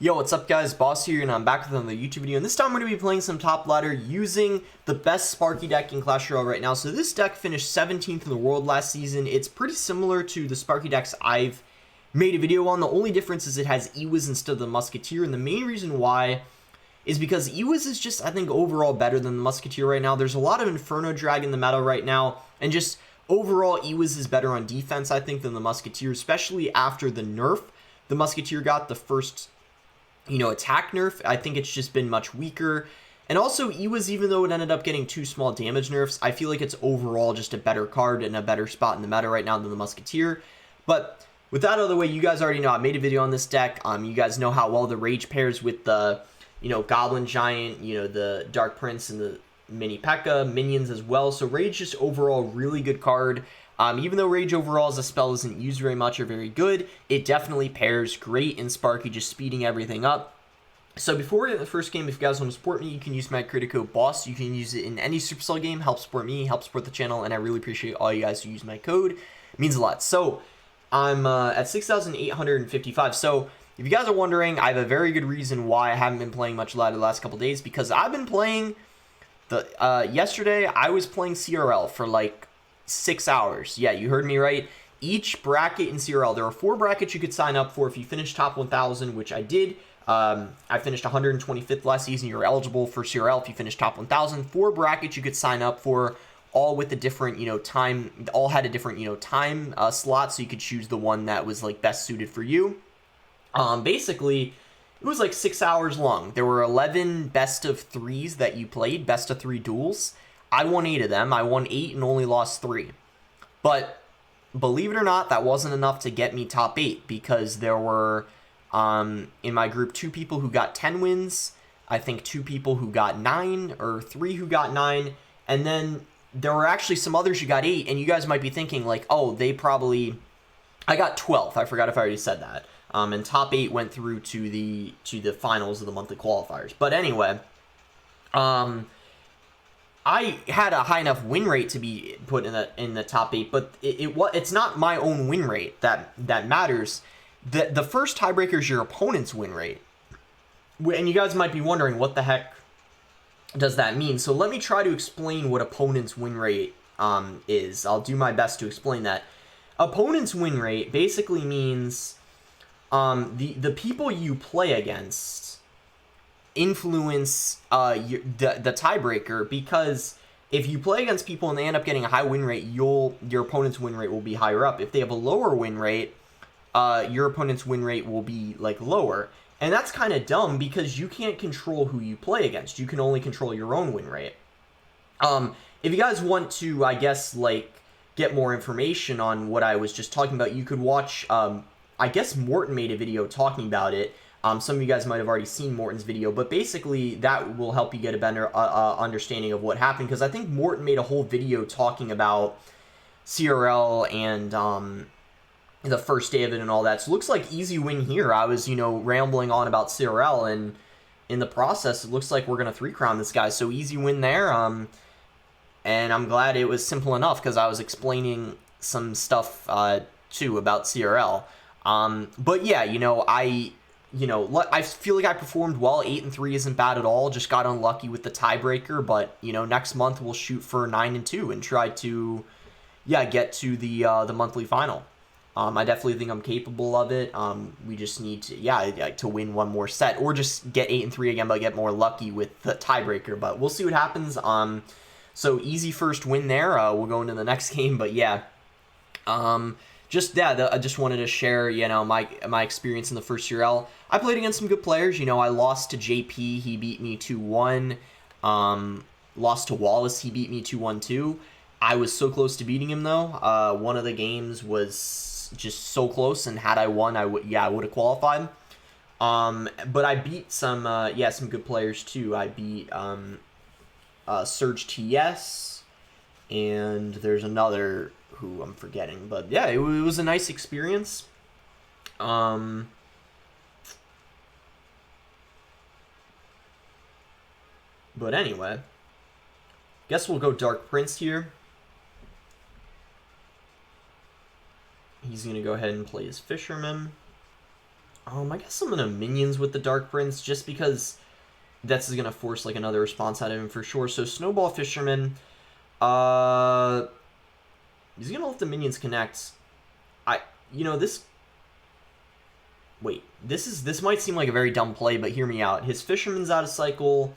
Yo, what's up guys, Boss here, and I'm back with another YouTube video, and this time I'm going to be playing some top ladder using the best Sparky deck in Clash Royale right now. So this deck finished 17th in the world last season. It's pretty similar to the Sparky decks I've made a video on. The only difference is it has Ewiz instead of the Musketeer, and the main reason why is because Ewiz is just, I think, overall better than the Musketeer right now. There's a lot of Inferno Drag in the meta right now, and just overall Ewiz is better on defense, I think, than the Musketeer, especially after the nerf the Musketeer got, the first attack nerf. I think it's just been much weaker. And also, Ewiz, even though it ended up getting 2 small damage nerfs, I feel like it's overall just a better card and a better spot in the meta right now than the Musketeer. But with that out of the way, you guys already know I made a video on this deck. You guys know how well the Rage pairs with the, Goblin Giant, the Dark Prince, and the Mini P.E.K.K.A. minions as well. So Rage just overall really good card. Even though Rage overall as a spell isn't used very much or very good, it definitely pairs great in Sparky, just speeding everything up. So before we get the first game, if you guys want to support me, you can use my credit code BOSS. You can use it in any Supercell game. Help support me, help support the channel, and I really appreciate all you guys who use my code. It means a lot. So I'm at 6,855. So if you guys are wondering, I have a very good reason why I haven't been playing much ladder the last couple days, because I've been playing yesterday I was playing CRL for like 6 hours. Yeah, you heard me right. Each bracket in CRL, there are 4 brackets you could sign up for if you finish top 1,000, which I did. I finished 125th last season. You're eligible for CRL if you finish top 1,000. 4 brackets you could sign up for, all with a different, time. All had a different, time slot, so you could choose the one that was like best suited for you. Basically, it was like 6 hours long. There were 11 best of 3s that you played, best of 3 duels. I won 8 of them. I won 8 and only lost 3. But believe it or not, that wasn't enough to get me top 8, because there were, in my group, 2 people who got 10 wins. I think 2 people who got 9, or 3 who got 9. And then there were actually some others who got 8. And you guys might be thinking like, oh, they probably... I got 12th. I forgot if I already said that. And top 8 went through to the finals of the monthly qualifiers. But anyway, I had a high enough win rate to be put in the top 8, but it's not my own win rate that matters. The first tiebreaker is your opponent's win rate. And you guys might be wondering, what the heck does that mean? So let me try to explain what opponent's win rate is. I'll do my best to explain that. Opponent's win rate basically means the people you play against influence the tiebreaker, because if you play against people and they end up getting a high win rate, your opponent's win rate will be higher up. If they have a lower win rate, your opponent's win rate will be like lower. And that's kind of dumb, because you can't control who you play against. You can only control your own win rate. If you guys want to, I guess, like, get more information on what I was just talking about, you could watch, I guess Morton made a video talking about it. Some of you guys might have already seen Morton's video, but basically that will help you get a better understanding of what happened, because I think Morton made a whole video talking about CRL and the first day of it and all that. So it looks like easy win here. I was, rambling on about CRL, and in the process, it looks like we're going to 3-crown this guy. So easy win there. And I'm glad it was simple enough, because I was explaining some stuff, too, about CRL. But yeah, I feel like I performed well. 8-3 isn't bad at all. Just got unlucky with the tiebreaker, but next month we'll shoot for 9-2 and try to, get to the monthly final. I definitely think I'm capable of it. We just need to, to win one more set, or just get 8-3 again, but get more lucky with the tiebreaker. But we'll see what happens. So easy first win there. We'll go into the next game, but yeah. I just wanted to share, my experience in the first CRL. I played against some good players. I lost to JP. He beat me 2-1. Lost to Wallace. He beat me 2-1 too. I was so close to beating him, though. One of the games was just so close, and had I won, I would have qualified. But I beat some good players too. I beat Surge TS, and there's another who I'm forgetting, but yeah, it was a nice experience. But anyway, guess we'll go Dark Prince here. He's gonna go ahead and play his Fisherman. I guess I'm gonna minions with the Dark Prince just because that's gonna force like another response out of him for sure. So Snowball Fisherman, he's gonna let the minions connect. This. Wait, this might seem like a very dumb play, but hear me out. His Fisherman's out of cycle,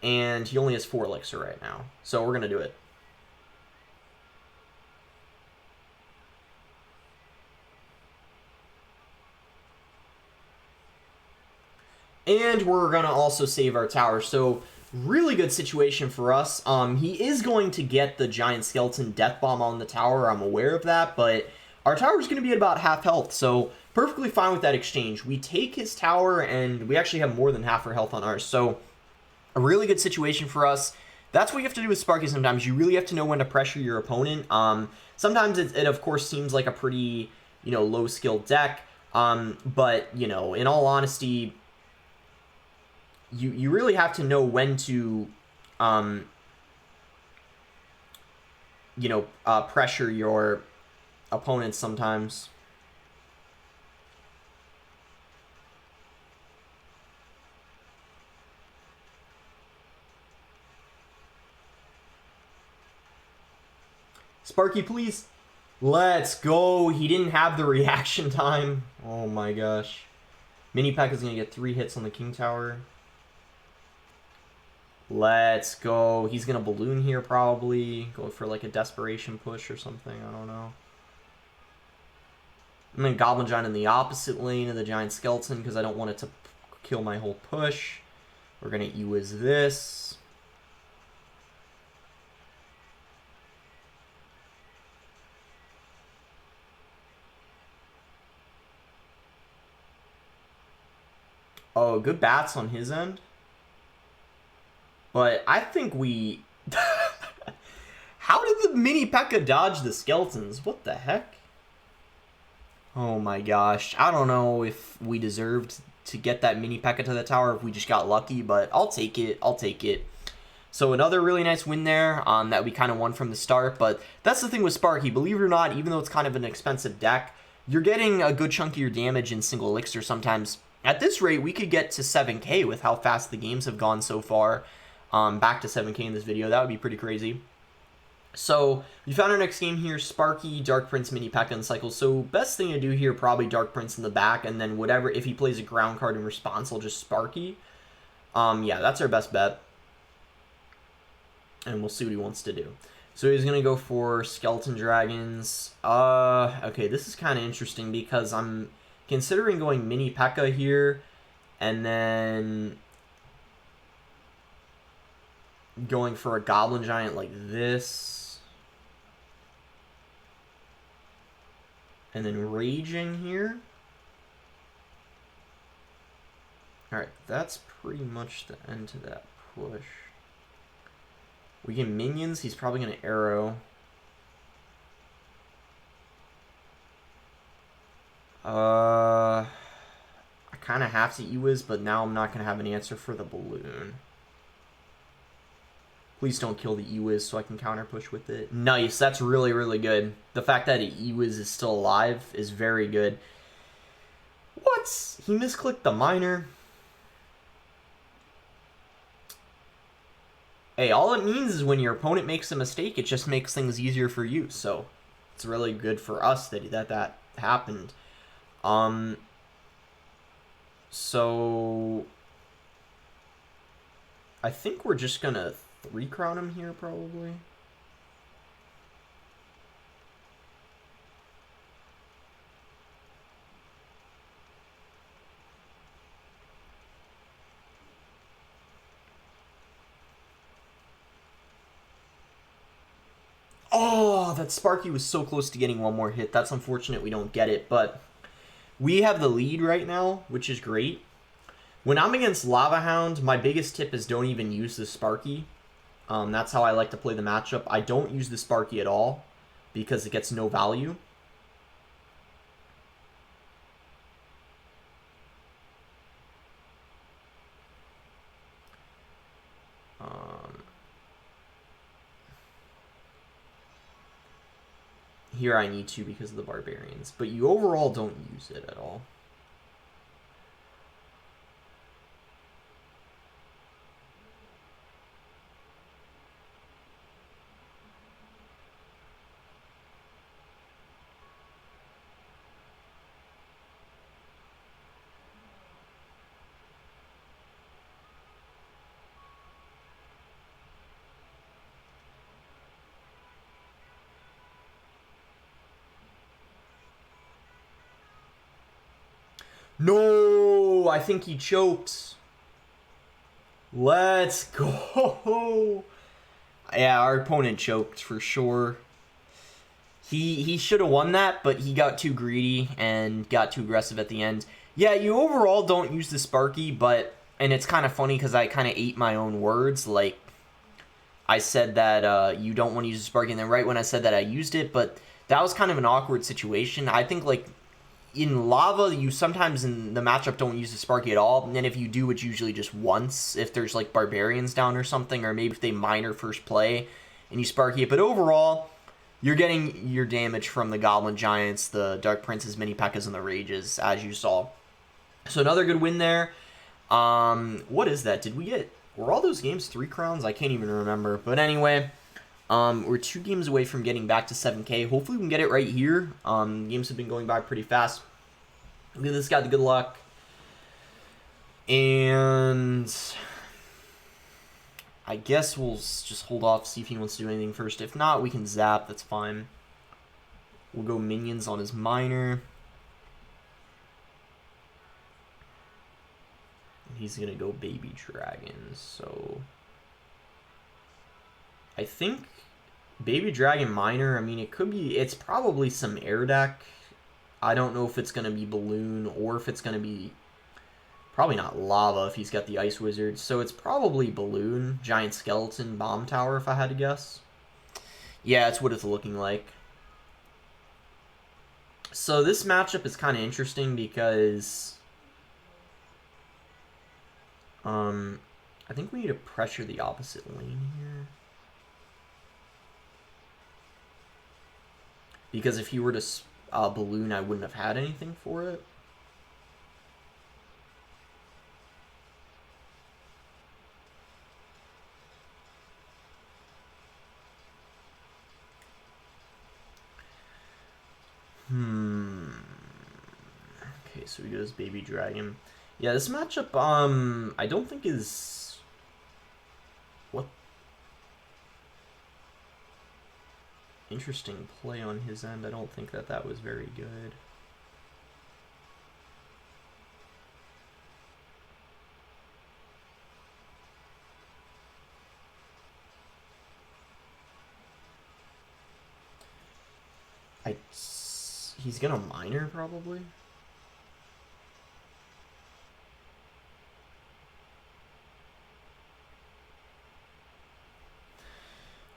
and he only has 4 elixir right now, so we're gonna do it. And we're going to also save our tower. So, really good situation for us. He is going to get the Giant Skeleton Death Bomb on the tower. I'm aware of that. But our tower is going to be at about half health. So, perfectly fine with that exchange. We take his tower, and we actually have more than half our health on ours. So, a really good situation for us. That's what you have to do with Sparky sometimes. You really have to know when to pressure your opponent. Sometimes it of course, seems like a pretty, low-skilled deck. But, in all honesty, you really have to know when to, pressure your opponents sometimes. Sparky, please. Let's go. He didn't have the reaction time. Oh my gosh. Mini Pack is going to get 3 hits on the King Tower. Let's go. He's going to balloon here probably. Go for like a desperation push or something. I don't know. I'm going to Goblin Giant in the opposite lane of the Giant Skeleton because I don't want it to kill my whole push. We're going to E-Wiz this. Oh, good bats on his end. But I think we... How did the Mini P.E.K.K.A. dodge the skeletons? What the heck? Oh my gosh. I don't know if we deserved to get that Mini P.E.K.K.A. to the tower, if we just got lucky, but I'll take it. I'll take it. So another really nice win there that we kind of won from the start. But that's the thing with Sparky. Believe it or not, even though it's kind of an expensive deck, you're getting a good chunk of your damage in single elixir sometimes. At this rate, we could get to 7k with how fast the games have gone so far. Back to 7k in this video. That would be pretty crazy. So, we found our next game here, Sparky, Dark Prince, Mini P.E.K.K.A. and Cycle. So, best thing to do here, probably Dark Prince in the back, and then whatever, if he plays a ground card in response, I'll just Sparky. Yeah, that's our best bet. And we'll see what he wants to do. So, he's going to go for Skeleton Dragons. Okay, this is kind of interesting because I'm considering going Mini P.E.K.K.A. here, and then going for a Goblin Giant like this, and then Raging here. Alright, that's pretty much the end to that push. We get minions, he's probably going to arrow. I kind of have to E-Wiz, but now I'm not going to have an answer for the balloon. Please don't kill the E-Wiz so I can counter push with it. Nice, that's really, really good. The fact that E-Wiz is still alive is very good. What? He misclicked the miner? Hey, all it means is when your opponent makes a mistake, it just makes things easier for you. So, it's really good for us that happened. So, I think we're just gonna 3-crown him here, probably. Oh, that Sparky was so close to getting one more hit. That's unfortunate we don't get it, but we have the lead right now, which is great. When I'm against Lava Hound, my biggest tip is don't even use the Sparky. That's how I like to play the matchup. I don't use the Sparky at all because it gets no value. Here I need to because of the Barbarians, but you overall don't use it at all. No, I think he choked. Let's go. Yeah, our opponent choked for sure. He should have won that, but he got too greedy and got too aggressive at the end. Yeah, you overall don't use the Sparky, but... And it's kind of funny because I kind of ate my own words. Like, I said that you don't want to use the Sparky, and then right when I said that, I used it. But that was kind of an awkward situation. I think, like, in Lava, you sometimes in the matchup don't use the Sparky at all. And then if you do, it's usually just once. If there's, like, Barbarians down or something. Or maybe if they minor first play and you Sparky it. But overall... You're getting your damage from the Goblin Giants, the Dark Princes, Mini P.E.K.K.A.s, and the Rages, as you saw. So another good win there. What is that? Did we get... Were all those games 3 crowns? I can't even remember. But anyway, we're 2 games away from getting back to 7K. Hopefully we can get it right here. Games have been going by pretty fast. Look at this guy, the good luck. And... I guess we'll just hold off, see if he wants to do anything first. If not, we can zap. That's fine. We'll go minions on his minor. He's going to go baby dragons. So I think baby dragon minor, I mean, it could be, it's probably some air deck. I don't know if it's going to be balloon or if it's going to be... Probably not lava if he's got the ice wizard. So it's probably balloon, giant skeleton, bomb tower if I had to guess. Yeah, that's what it's looking like. So this matchup is kind of interesting because I think we need to pressure the opposite lane here. Because if he were to balloon, I wouldn't have had anything for it. Okay, so he goes baby dragon. Yeah, this matchup, I don't think is... What? Interesting play on his end. I don't think that was very good. He's gonna minor probably.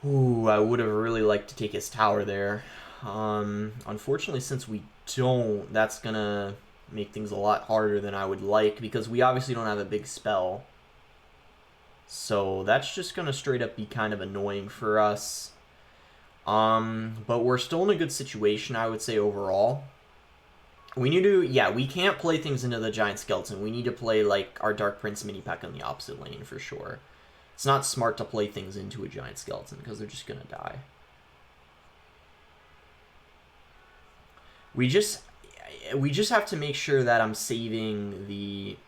Ooh, I would have really liked to take his tower there. Unfortunately, since we don't, that's gonna make things a lot harder than I would like because we obviously don't have a big spell. So that's just gonna straight up be kind of annoying for us. But we're still in a good situation, I would say, overall. We need to, yeah, we can't play things into the Giant Skeleton. We need to play, like, our Dark Prince Mini P.E.K.K.A. in the opposite lane, for sure. It's not smart to play things into a Giant Skeleton, because they're just gonna die. We just have to make sure that I'm saving the...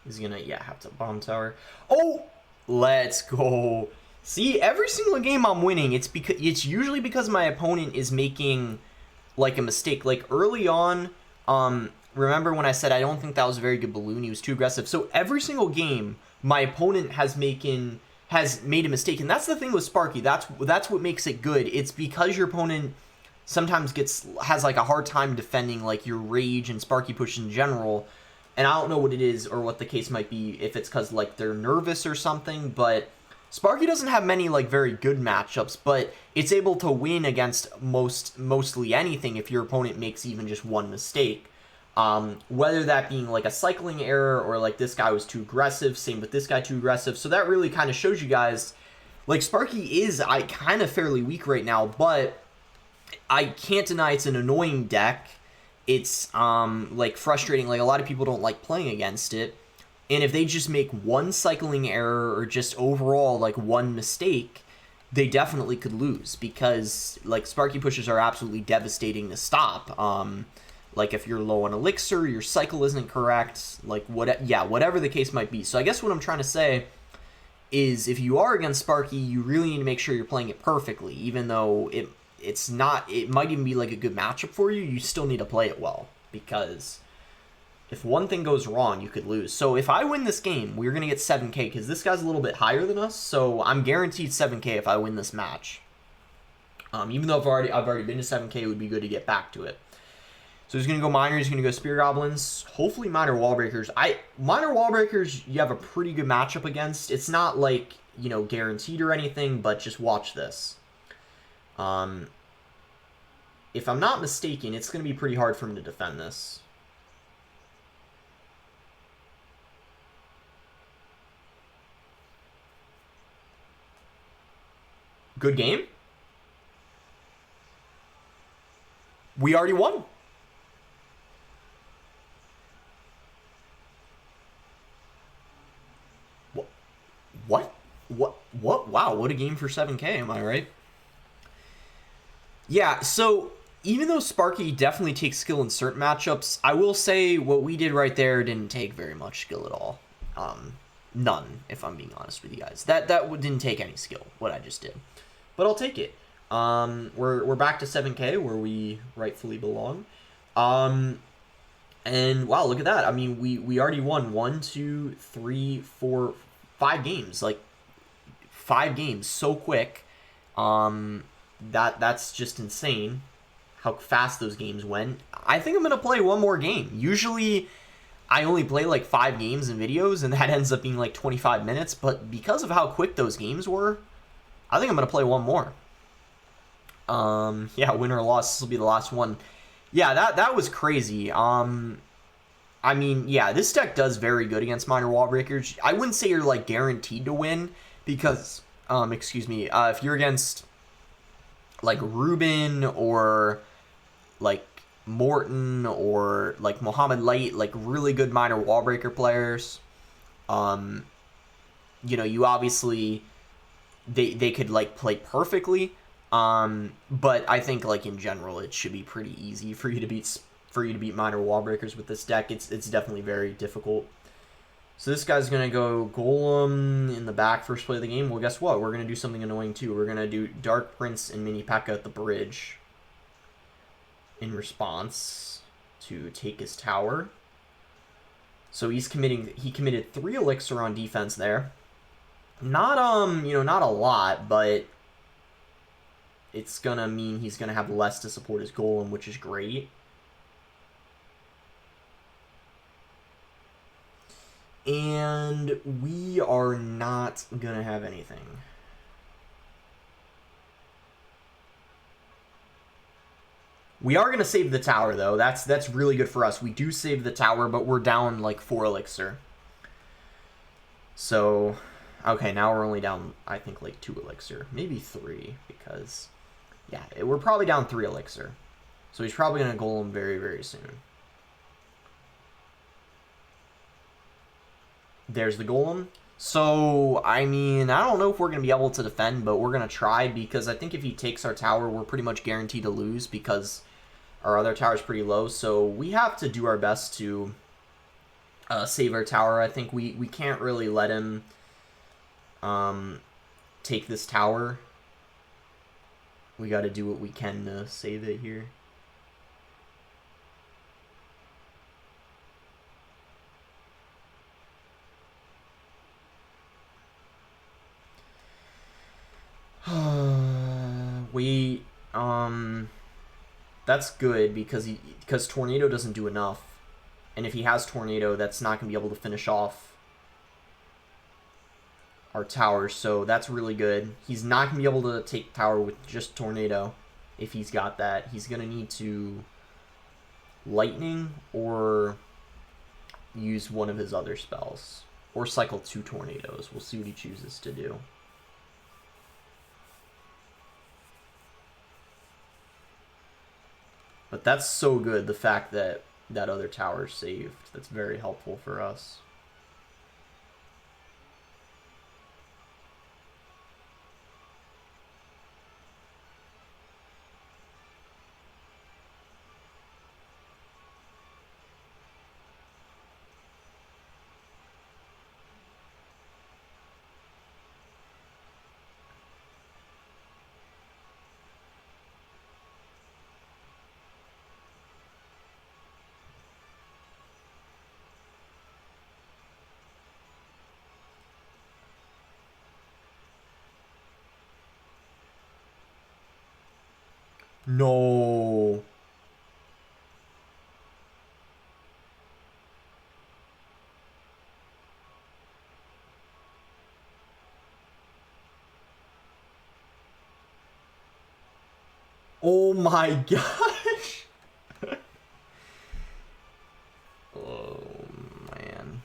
He's gonna, yeah, have to bomb tower. Oh, let's go. See, every single game I'm winning, it's usually because my opponent is making like a mistake. Like early on, remember when I said I don't think that was a very good balloon? He was too aggressive. So every single game, my opponent has made a mistake, and that's the thing with Sparky. That's what makes it good. It's because your opponent sometimes has like a hard time defending like your rage and Sparky push in general. And I don't know what it is or what the case might be, if it's because like they're nervous or something, but Sparky doesn't have many like very good matchups, but it's able to win against mostly anything if your opponent makes even just one mistake. Whether that being like a cycling error or like this guy was too aggressive, same with this guy too aggressive. So that really kind of shows you guys, like Sparky is kind of fairly weak right now, but I can't deny it's an annoying deck. It's like frustrating. Like a lot of people don't like playing against it. And if they just make one cycling error or just overall like one mistake, they definitely could lose, because like Sparky pushes are absolutely devastating to stop. Like if you're low on elixir, your cycle isn't correct, like whatever the case might be. So I guess what I'm trying to say is if you are against Sparky, you really need to make sure you're playing it perfectly, even though it might even be like a good matchup for you. You still need to play it well, because if one thing goes wrong, you could lose. So if I win this game, we're going to get 7k, because this guy's a little bit higher than us, so I'm guaranteed 7k if I win this match. Even though I've already been to 7k, it would be good to get back to it. So he's going to go Miner, he's going to go Spear Goblins, hopefully Miner Wall Breakers. Miner Wall Breakers, you have a pretty good matchup against. It's not like, you know, guaranteed or anything, but just watch this. If I'm not mistaken, it's going to be pretty hard for him to defend this. Good game. We already won. What? Wow, what a game for 7k, am I right? Yeah, so even though Sparky definitely takes skill in certain matchups, I will say what we did right there didn't take very much skill at all. None, if I'm being honest with you guys. That didn't take any skill, what I just did. But I'll take it. We're back to 7k, where we rightfully belong. And wow, look at that. I mean, we already won 1, 2, 3, 4, 5 games. Like 5 games so quick. That's just insane how fast those games went. I think I'm gonna play one more game. Usually I only play like 5 games in videos, and that ends up being like 25 minutes, but because of how quick those games were, I think I'm gonna play one more. Yeah, win or loss, this will be the last one. Yeah, that was crazy. I mean, yeah, this deck does very good against Miner Wall Breakers. I wouldn't say you're like guaranteed to win, because excuse me, if you're against like Ruben or like Morton or like Mohammed Light, like really good Miner Wall Breaker players, you know, you obviously they could like play perfectly, but I think like in general it should be pretty easy for you to beat Miner Wall Breakers with this deck. It's definitely very difficult. So this guy's gonna go Golem in the back first play of the game. Well, guess what? We're gonna do something annoying too. We're gonna do Dark Prince and Mini P.E.K.K.A. at the bridge in response to take his tower. So he committed 3 elixir on defense there. Not you know, not a lot, but it's gonna mean he's gonna have less to support his Golem, which is great. And we are not gonna have anything. We are gonna save the tower though. That's really good for us. We do save the tower, but we're down like 4 elixir. So, okay, now we're only down, I think, like 2 elixir, maybe 3, because yeah, we're probably down 3 elixir. So he's probably gonna Golem very, very soon. There's the Golem. So, I mean, I don't know if we're going to be able to defend, but we're going to try, because I think if he takes our tower, we're pretty much guaranteed to lose, because our other tower is pretty low. So we have to do our best to save our tower. I think we can't really let him take this tower. We got to do what we can to save it here. We, that's good because Tornado doesn't do enough. And if he has Tornado, that's not going to be able to finish off our tower. So that's really good. He's not going to be able to take tower with just Tornado if he's got that. He's going to need to Lightning or use one of his other spells. Or cycle 2 Tornadoes. We'll see what he chooses to do. But that's so good, the fact that that other tower's saved. That's very helpful for us. No. Oh my gosh. Oh man.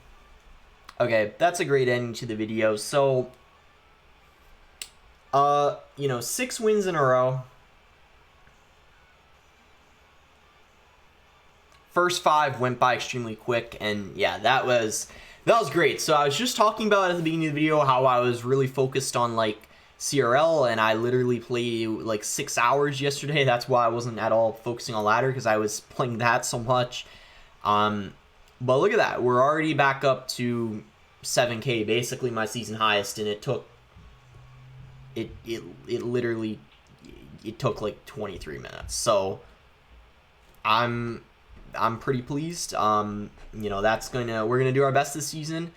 Okay, that's a great ending to the video. So, you know, 6 wins in a row. First 5 went by extremely quick, and yeah, that was great. So I was just talking about at the beginning of the video how I was really focused on like CRL, and I literally played like 6 hours yesterday. That's why I wasn't at all focusing on ladder, because I was playing that so much. But look at that, we're already back up to 7K, basically my season highest, and it took literally took like 23 minutes. So I'm pretty pleased. You know, we're gonna do our best this season.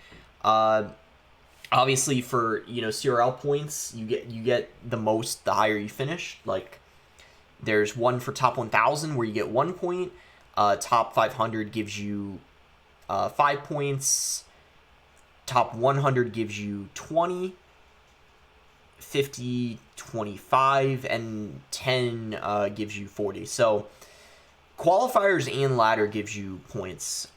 Obviously for, you know, CRL points, you get the most the higher you finish. Like there's one for top 1000 where you get 1 point. Top 500 gives you 5 points. Top 100 gives you 20, 50, 25, and 10 gives you 40. So qualifiers and ladder gives you points.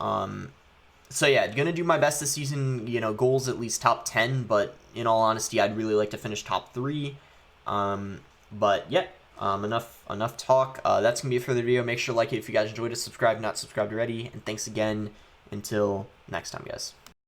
So yeah, gonna do my best this season. You know, goals at least top 10, but in all honesty, I'd really like to finish top 3. But yeah, enough talk. That's gonna be it for the video. Make sure to like it if you guys enjoyed it. Subscribe if not subscribed already, and thanks again. Until next time, guys.